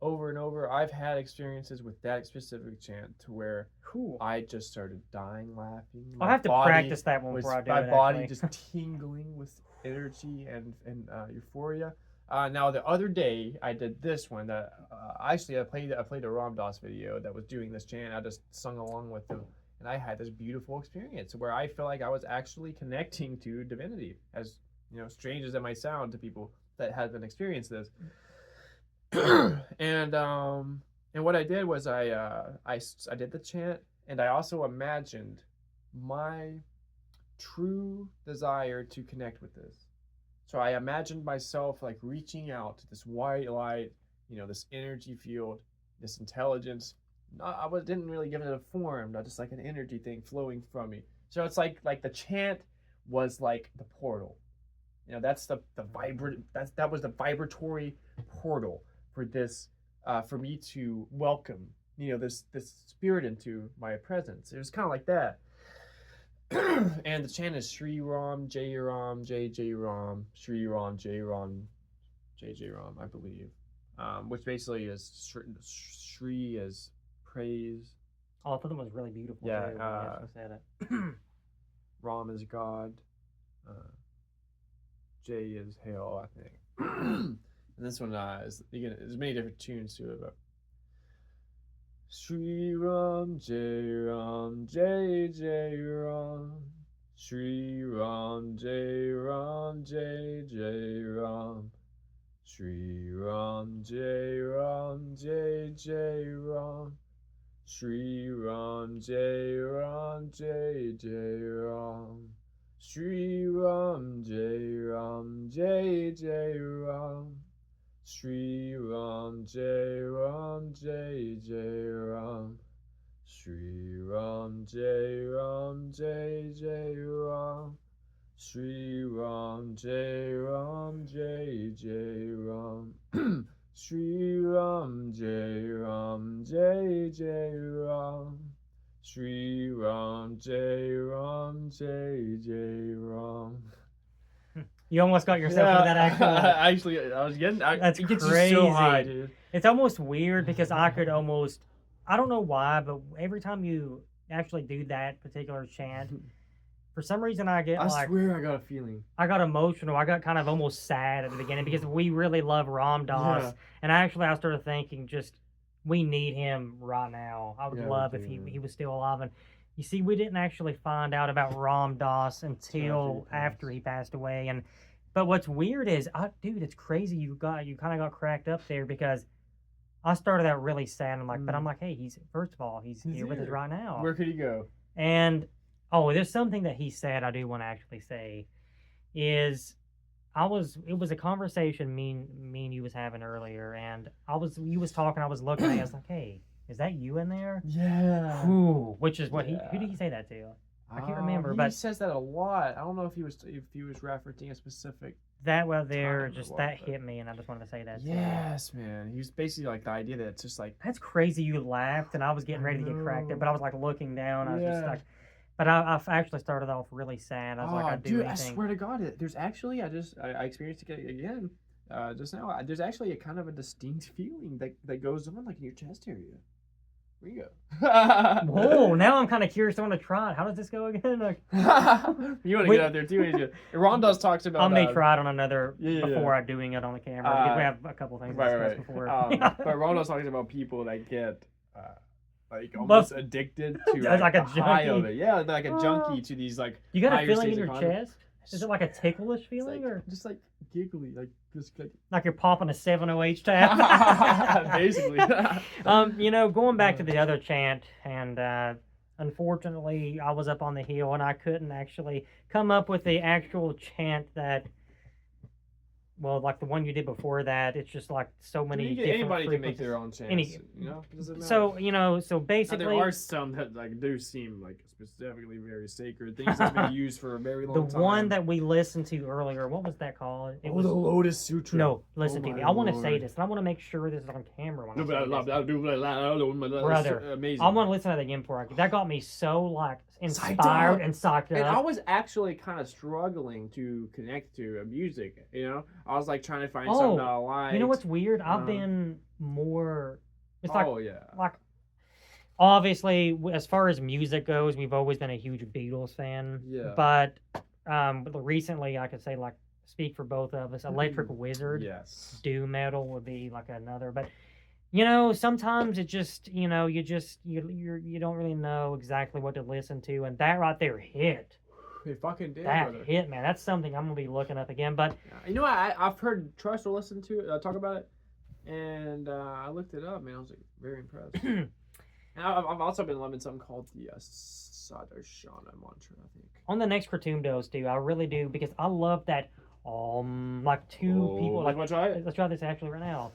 over and over, I've had experiences with that specific chant to where I just started dying laughing. I'll have to practice that one before I do it. My body just tingling with energy and euphoria. Now the other day I did this one that actually I played a Ram Dass video that was doing this chant. I just sung along with them, and I had this beautiful experience where I felt like I was actually connecting to divinity. As strange as that might sound to people that haven't experienced this. And what I did was I did the chant, and I also imagined my true desire to connect with this. So I imagined myself like reaching out to this white light, this energy field, this intelligence. Didn't really give it a form, not just like an energy thing flowing from me. So it's like the chant was like the portal. That's the vibrant. That was the vibratory portal for this, for me to welcome, this spirit into my presence. It was kind of like that. And the chant is Sri Ram, Jai Ram, Jai Jai Ram, Sri Ram, Jai Ram, Jai Jai Ram, I believe. Which basically is Sri as praise. Oh, I thought that was really beautiful. Yeah, too, when you actually said it. Ram is God. Jai is hail, I think. And this one is, again, there's many different tunes to it, but Sri Ram, Jai Ram, Jai Jai Ram, Sri Ram, Jai Ram, Jai Jai Ram, Sri Ram, Jai Ram, Jai Jai Ram, Sri Ram, Jai Ram, Jai Jai Ram, Sri Ram, Jai Ram, Jai Jai Ram, Sri Ram, Jai Ram, Jai Jai Ram, Sri Ram, Jai Ram, Jai Jai Ram, Sri Ram, Jai Ram, Jai Jai Ram, Sri Ram, Jai Ram, Jai Jai Ram, Sri Ram, Jai Ram, Jai Jai Ram. You almost got yourself into that actual. Actually, I was getting. That's it gets crazy. You so high, dude. It's almost weird because I could almost. I don't know why, but every time you actually do that particular chant, for some reason I get I swear I got a feeling. I got emotional. I got kind of almost sad at the beginning because we really love Ram Dass, and I started thinking we need him right now. I would love if he was still alive. And you see, we didn't actually find out about Ram Dass until after he passed away. But what's weird is, dude, it's crazy. You kind of got cracked up there because I started out really sad. But I'm like, hey, he's here with us right now. Where could he go? And there's something that he said I do want to actually say is it was a conversation me and you was having earlier, and you was talking, I was looking at you, I was like, hey, is that you in there? Yeah. Which is what who did he say that to? I can't remember, but he says that a lot. I don't know if he was referencing a specific. That right there, hit me, and I just wanted to say that. Yes, man. He was basically like the idea that it's just like that's crazy. You laughed, and I was getting ready to get cracked up, but I was like looking down. I was just like, but I actually started off really sad. I was like, I swear to God, there's actually I experienced it again just now. There's actually a kind of a distinct feeling that goes on like in your chest area. Where you go? Whoa! Now I'm kind of curious. I want to try it. How does this go again? Like, you want to get out there too? Ron Dass talks about. I may try it on another before I'm doing it on the camera because we have a couple things to discuss before. But Ron Dass talks about people that get like almost addicted to like a high junkie. Of it. Yeah, like a junkie to these like. You got a feeling in your chest? Is it like a ticklish feeling or just like giggly, like you're popping a 708 tab? Basically. Going back to the other chant, and unfortunately, I was up on the hill and I couldn't actually come up with the actual chant that. Well, like the one you did before that, it's just like so many. Anybody can make their own chants. So basically, now, there are some that like do seem like specifically very sacred things that's been used for a very long time. The one that we listened to earlier, what was that called? It was the Lotus Sutra. No, listen to me. I want to say this, and I want to make sure this is on camera. Brother, amazing. I want to listen to that again before that got me so like inspired and psyched up. And I was actually kind of struggling to connect to music. I was like trying to find something that I liked. You know what's weird? I've been more. It's like, like obviously, as far as music goes, we've always been a huge Beatles fan. Yeah. But recently, I could say like speak for both of us. Electric Wizard. Yes. Doom metal would be like another, but. Sometimes it just, you don't really know exactly what to listen to, and that right there hit. It fucking did. That brother. hit, man. That's something I'm gonna be looking up again. But I've heard Trust or listen to talk about it, and I looked it up, man. I was like very impressed. And I've also been loving something called the Sadarshana mantra, I think. On the next Kratom dose, dude, I really do, because I love that like two people. Like, let's try it. let's try this actually right now.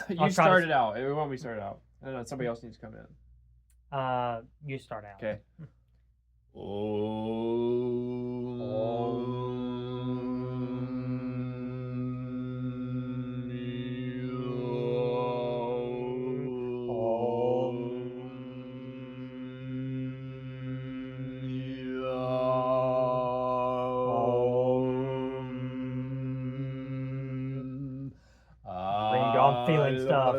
You started out. It won't be started out. And then somebody else needs to come in. You start out. Okay. Ringo, I'm feeling stuff.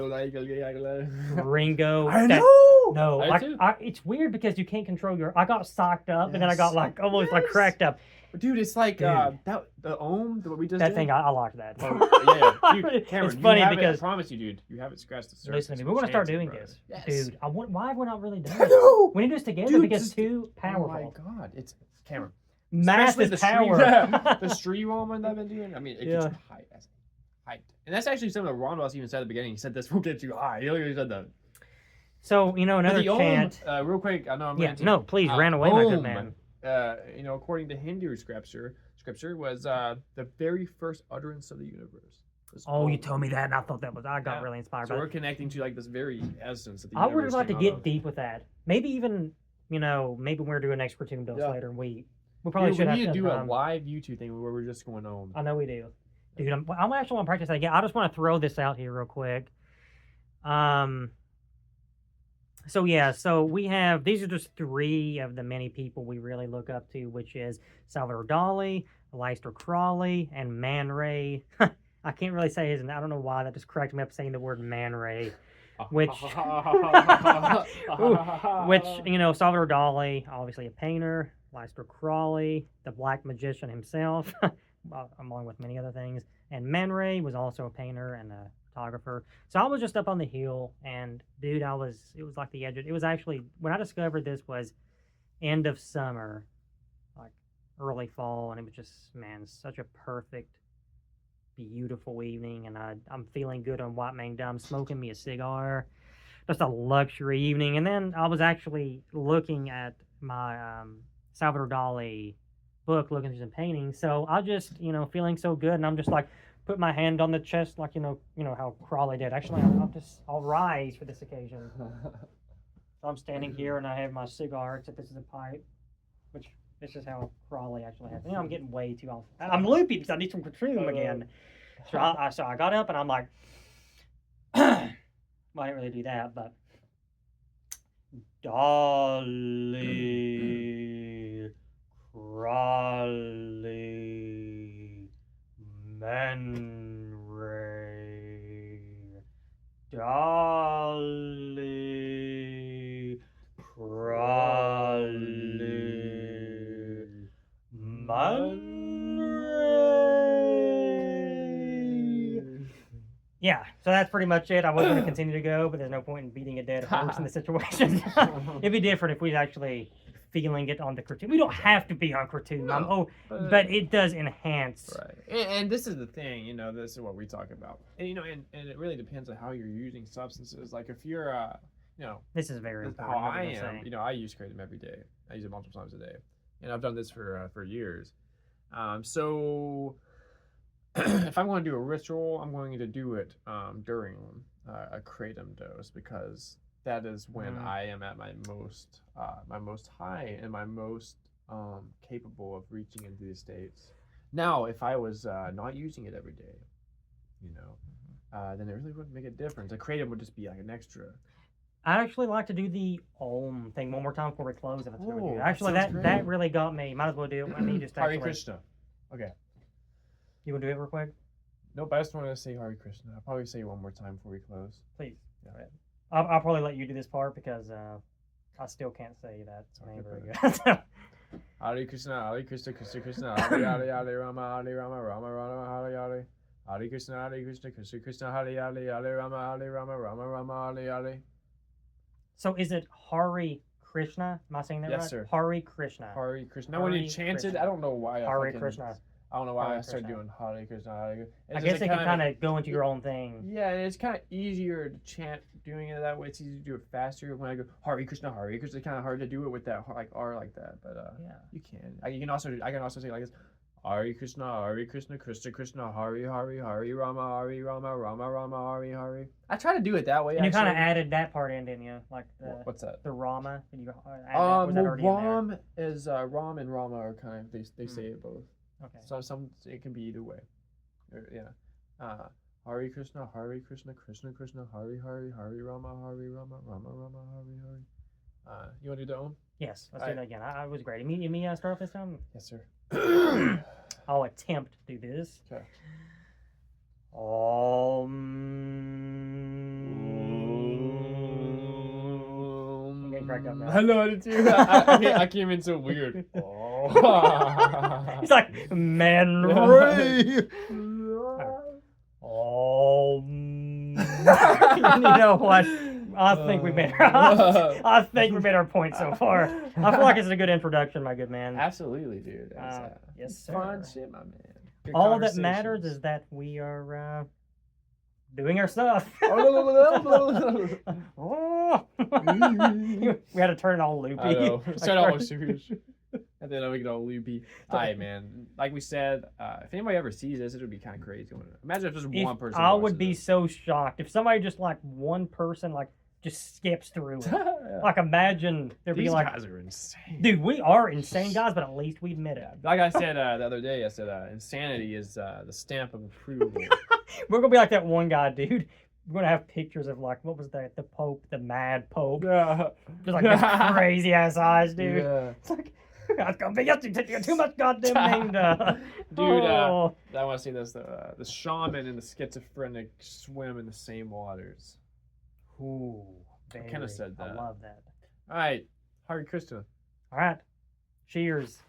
Ringo. I know. No, I do. it's weird because you can't control your. I got socked up and then I got like almost like cracked up. Dude, it's like Dude. the ohm that we just That did. thing, I like that. Yeah, dude, Cameron, It's funny you have it, because I promise you, dude, you haven't scratched the surface. listen to me. We're gonna start Chance it, doing brother. this, Yes. dude. Why have we not really done I it? know. We need to do this together Dude, because just- too Oh my powerful. god, it's Cameron. Massive the power. the stream woman I've been doing. I mean, it gets Yeah. you hyped. And that's actually something that Ron Ross even said at the beginning. He said this will get you high. He literally said that. So another the chant. real quick, I know I'm Yeah, ranting. no, please, ran away, my good Om, man. According to Hindu scripture was the very first utterance of the universe. Oh, you told me that, and I thought that was. I got Yeah. really inspired So by we're it. connecting to like this very essence of the I universe. would like to came out get of. deep with that. Maybe even maybe we're doing next cartoon builds Yeah. later, and we Yeah, probably we should need have to do a time. live YouTube thing where we're just going on. I know we do. Dude, I'm actually want to practice that again. I just want to throw this out here real quick. So we have, these are just three of the many people we really look up to, which is Salvador Dali, Aleister Crowley, and Man Ray. I can't really say his name. I don't know why that just cracked me up saying the word Man Ray. Which, Salvador Dali, obviously a painter, Aleister Crowley, the Black Magician himself, along with many other things, and Man Ray was also a painter and a photographer. So I was just up on the hill, and dude, it was like the edge. It was actually, when I discovered this was end of summer, like early fall, and it was just, man, such a perfect, beautiful evening, and I'm feeling good on White Mane Dumb, smoking me a cigar, just a luxury evening. And then I was actually looking at my Salvador Dali book, looking through some paintings. So I just, feeling so good, and I'm just like, put my hand on the chest, like how Crawley did. Actually, I'll rise for this occasion. So I'm standing here, and I have my cigar, except this is a pipe, which this is how Crawley actually has. I'm getting way too off. I'm loopy because I need some Croom again. So I got up, and I'm like, well, I didn't really do that, but Dali, Crawley, Man Ray, Dali, Crawley, Man Ray. Yeah, so that's pretty much it. I was going to continue to go, but there's no point in beating a dead horse in the situation. It'd be different if we actually feeling it on the cartoon. We don't have to be on cartoon, Mom. But it does enhance. Right. And this is the thing, this is what we talk about. And, and it really depends on how you're using substances. Like if you're, this is very how important. I am, I use Kratom every day. I use it multiple times a day. And I've done this for years. So if I'm going to do a ritual, I'm going to do it during a Kratom dose, because that is when I am at my most high and my most capable of reaching into these states. Now, if I was not using it every day, then it really wouldn't make a difference. A Kratom would just be like an extra. I'd actually like to do the Om thing one more time before we close. If it's really good. that Actually, sounds that great. really got me. Might as well do it when you just Hare actually. Krishna. Okay. You want to do it real quick? Nope, I just want to say Hare Krishna. I'll probably say it one more time before we close. Please. Yeah. Go ahead. I'll probably let you do this part because I still can't say that name very good. Hare Krishna, Krishna, Krishna, Hare Hare, Rama, Rama, Hare Hare. Hare Krishna, Krishna, Hare Rama, Rama, Hare. So is it Hare Krishna? Am I saying that right? Yes, sir. Hare Krishna. Hare Krishna. Now, when you chant it, I don't know why. Hare Krishna. I don't know why Hare I started Krishna. doing Hare Krishna, Hare Krishna. I guess it can kind of go into your own thing. Yeah, and it's kind of easier to chant doing it that way. It's easier to do it faster. When I go Hare Krishna, it's kind of hard to do it with that like R like that. But Yeah. you can. I can also say like this. Hare Krishna, Krishna Krishna, Hare Hare, Hare Rama, Rama Rama, Hare Hare. I try to do it that way. And you kind of actually. added that part in, didn't you? Like What's that? the Rama. Did you add that? Was that already in there? Ram is Ram and Rama are kind of they say it both. Okay. So some it can be either way. Yeah. Hare Krishna, Krishna Krishna, Hare Hare, Hare Rama, Rama Rama, Hare Hare. You want to do that one? Yes. Let's do that again. I was great. You me start off this time? Yes, sir. I'll attempt to do this. Okay. I'm getting cracked up now. I know it too. I came in so weird. He's like, man, Ray. You know what? I think we made our point so far. I feel like it's a good introduction, my good man. Absolutely, dude. Yes, sir. Fun shit, my man. Good All that matters is that we are doing our stuff. We had to turn it all loopy. I know. Start all serious. And then I make it all loopy. Alright, man. Like we said, if anybody ever sees this, it'll be kind of crazy. Imagine if just one person. I would be so shocked if somebody just like one person like just skips through it. Yeah. Like imagine there'd These be like, guys are insane. dude, we are insane guys, but at least we admit it. Like I said the other day, I said insanity is the stamp of approval. We're gonna be like that one guy, dude. We're gonna have pictures of like what was that? The Pope, the Mad Pope. Yeah. Just like this crazy ass eyes, dude. Yeah. It's like it's gonna be you too much goddamn named. Dude, oh. I want to see this. The shaman and the schizophrenic swim in the same waters. Ooh, I kinda said that. I love that. All right, Hare Krishna. All right, cheers.